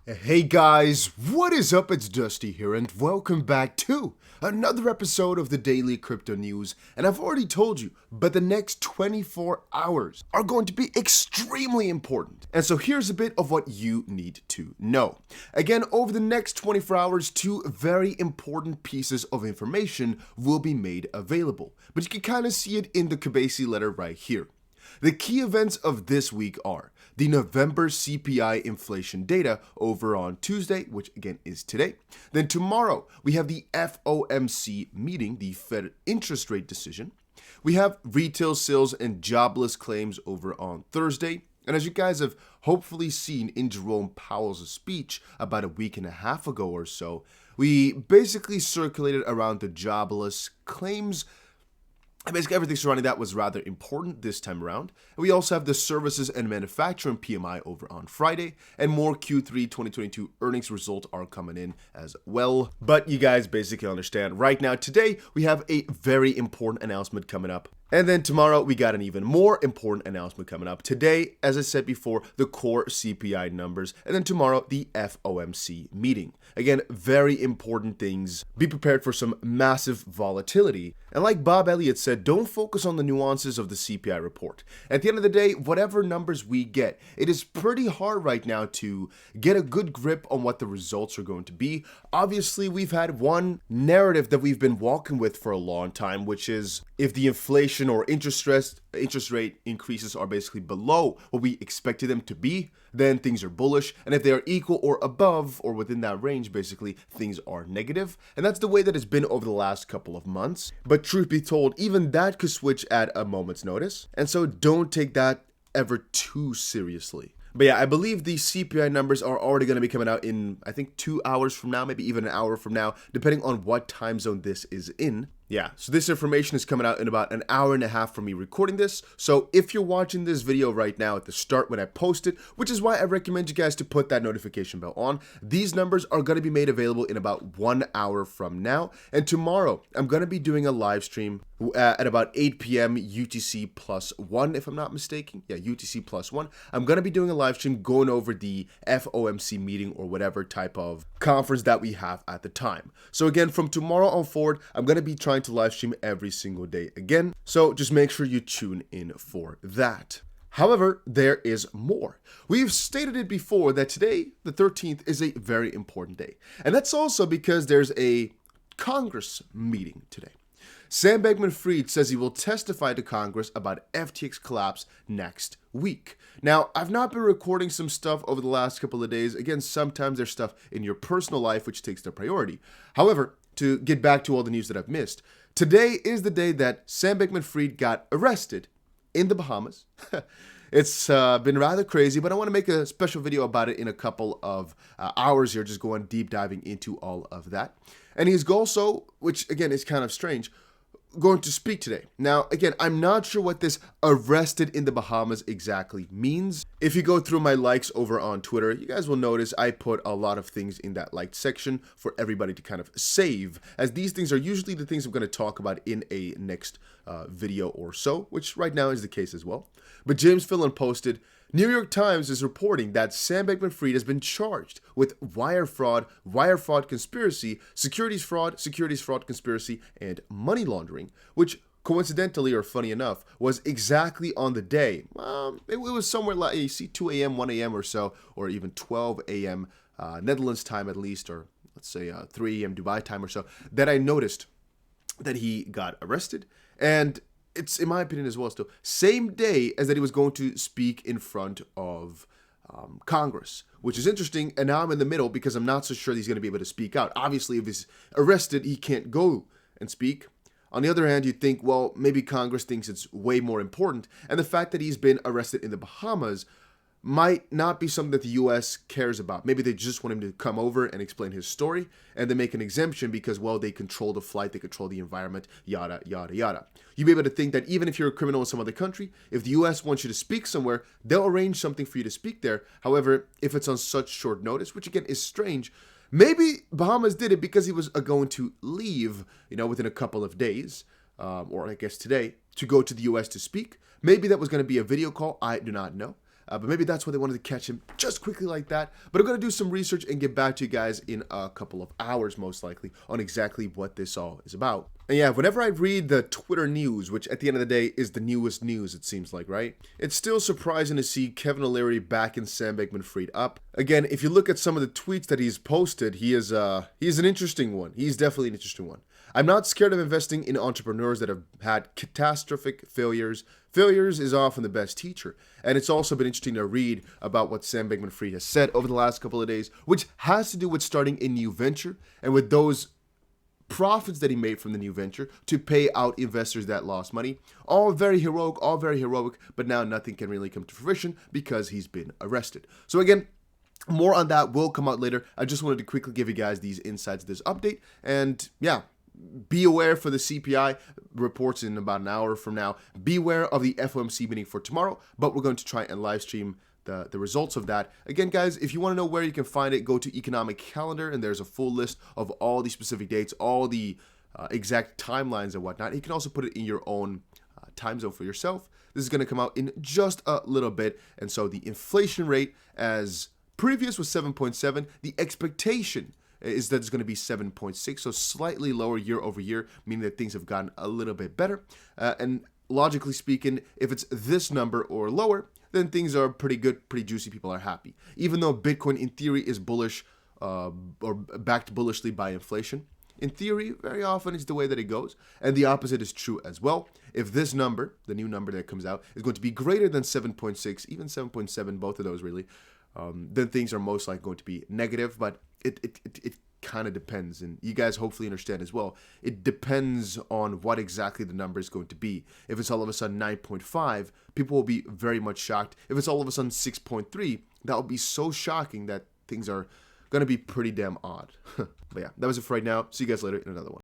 Hey guys, what is up? It's Dusty here, and welcome back to another episode of the Daily Crypto News. And I've already told you, but the next 24 hours are going to be extremely important. And so here's a bit of what you need to know. Again, over the next 24 hours, two very important pieces of information will be made available. But you can kind of see it in the Kabasi letter right here. The key events of this week are the November CPI inflation data over on Tuesday, which again is today. Then tomorrow, we have the FOMC meeting, the Fed interest rate decision. We have retail sales and jobless claims over on Thursday. And as you guys have hopefully seen in Jerome Powell's speech about a week and a half ago or so, we basically circulated around the jobless claims. And basically everything surrounding that was rather important this time around. And we also have the services and manufacturing PMI over on Friday, and more Q3 2022 earnings results are coming in as well. But you guys basically understand right now, today we have a very important announcement coming up. And then tomorrow, we got an even more important announcement coming up. Today, as I said before, the core CPI numbers. And then tomorrow, the FOMC meeting. Again, very important things. Be prepared for some massive volatility. And like Bob Elliott said, don't focus on the nuances of the CPI report. At the end of the day, whatever numbers we get, it is pretty hard right now to get a good grip on what the results are going to be. Obviously, we've had one narrative that we've been walking with for a long time, which is if the inflation or interest rate increases are basically below what we expected them to be, then things are bullish. And if they are equal or above or within that range, basically things are negative. And that's the way that it's been over the last couple of months. But truth be told, even that could switch at a moment's notice. And so don't take that ever too seriously. But yeah, I believe the CPI numbers are already going to be coming out in, I think, 2 hours from now, maybe even an hour from now, depending on what time zone this is in. Yeah, so this information is coming out in about an hour and a half from me recording this. So if you're watching this video right now at the start when I post it, which is why I recommend you guys to put that notification bell on, these numbers are going to be made available in about 1 hour from now. And tomorrow, I'm going to be doing a live stream at about 8 p.m. UTC plus 1, if I'm not mistaken. Yeah, UTC plus 1. I'm going to be doing a live stream going over the FOMC meeting or whatever type of conference that we have at the time. So again, from tomorrow on forward, I'm going to be trying to live stream every single day again. So just make sure you tune in for that. However, there is more. We've stated it before that today, the 13th, is a very important day. And that's also because there's a Congress meeting today. Sam Bankman-Fried says he will testify to Congress about FTX collapse next week. Now, I've not been recording some stuff over the last couple of days. Again, sometimes there's stuff in your personal life which takes the priority. However, to get back to all the news that I've missed, today is the day that Sam Bankman-Fried got arrested in the Bahamas. It's been rather crazy, but I want to make a special video about it in a couple of hours here, just going deep diving into all of that. And he's also, which again is kind of strange, going to speak today. Now, again, I'm not sure what this arrested in the Bahamas exactly means. If you go through my likes over on Twitter, you guys will notice I put a lot of things in that liked section for everybody to kind of save, as these things are usually the things I'm going to talk about in a next video or so, which right now is the case as well. But James Fillon posted, New York Times is reporting that Sam Bankman-Fried has been charged with wire fraud conspiracy, securities fraud conspiracy, and money laundering, which coincidentally, or funny enough, was exactly on the day. It was somewhere like, you see, 2 a.m., 1 a.m. or so, or even 12 a.m. Netherlands time at least, or let's say 3 a.m. Dubai time or so, that I noticed that he got arrested. And it's, in my opinion as well, still same day as that he was going to speak in front of Congress, which is interesting. And now I'm in the middle because I'm not so sure he's going to be able to speak out. Obviously, if he's arrested, he can't go and speak. On the other hand, you'd think, well, maybe Congress thinks it's way more important. And the fact that he's been arrested in the Bahamas might not be something that the U.S. cares about. Maybe they just want him to come over and explain his story, and they make an exemption because, well, they control the flight, they control the environment, yada, yada, yada. You'd be able to think that even if you're a criminal in some other country, if the U.S. wants you to speak somewhere, they'll arrange something for you to speak there. However, if it's on such short notice, which again is strange, maybe Bahamas did it because he was going to leave, within a couple of days, or I guess today, to go to the U.S. to speak. Maybe that was going to be a video call. I do not know. But maybe that's why they wanted to catch him just quickly like that. But I'm going to do some research and get back to you guys in a couple of hours, most likely, on exactly what this all is about. And yeah, whenever I read the Twitter news, which at the end of the day is the newest news, it seems like, right? It's still surprising to see Kevin O'Leary backing Sam Bankman-Fried up. Again, if you look at some of the tweets that he's posted, he is an interesting one. He's definitely an interesting one. I'm not scared of investing in entrepreneurs that have had catastrophic failures. Failures is often the best teacher. And it's also been interesting to read about what Sam Bankman-Fried has said over the last couple of days, which has to do with starting a new venture and with those profits that he made from the new venture to pay out investors that lost money. All very heroic, but now nothing can really come to fruition because he's been arrested. So again, more on that will come out later. I just wanted to quickly give you guys these insights, this update, and yeah, be aware for the CPI reports in about an hour from now. Beware of the FOMC meeting for tomorrow, but we're going to try and live stream the results of that. Again, guys, if you want to know where you can find it, go to Economic Calendar, and there's a full list of all the specific dates, all the exact timelines and whatnot. You can also put it in your own time zone for yourself. This is going to come out in just a little bit, and so the inflation rate, as previous was 7.7, the expectation is that it's going to be 7.6, so slightly lower year over year, meaning that things have gotten a little bit better. And logically speaking, if it's this number or lower, then things are pretty good, pretty juicy, people are happy. Even though Bitcoin in theory is bullish or backed bullishly by inflation, in theory, very often it's the way that it goes. And the opposite is true as well. If this number, the new number that comes out, is going to be greater than 7.6, even 7.7, both of those really, then things are most likely going to be negative. But it kind of depends, and you guys hopefully understand as well. It depends on what exactly the number is going to be. If it's all of a sudden 9.5, people will be very much shocked. If it's all of a sudden 6.3, that will be so shocking that things are going to be pretty damn odd. But yeah, that was it for right now. See you guys later in another one.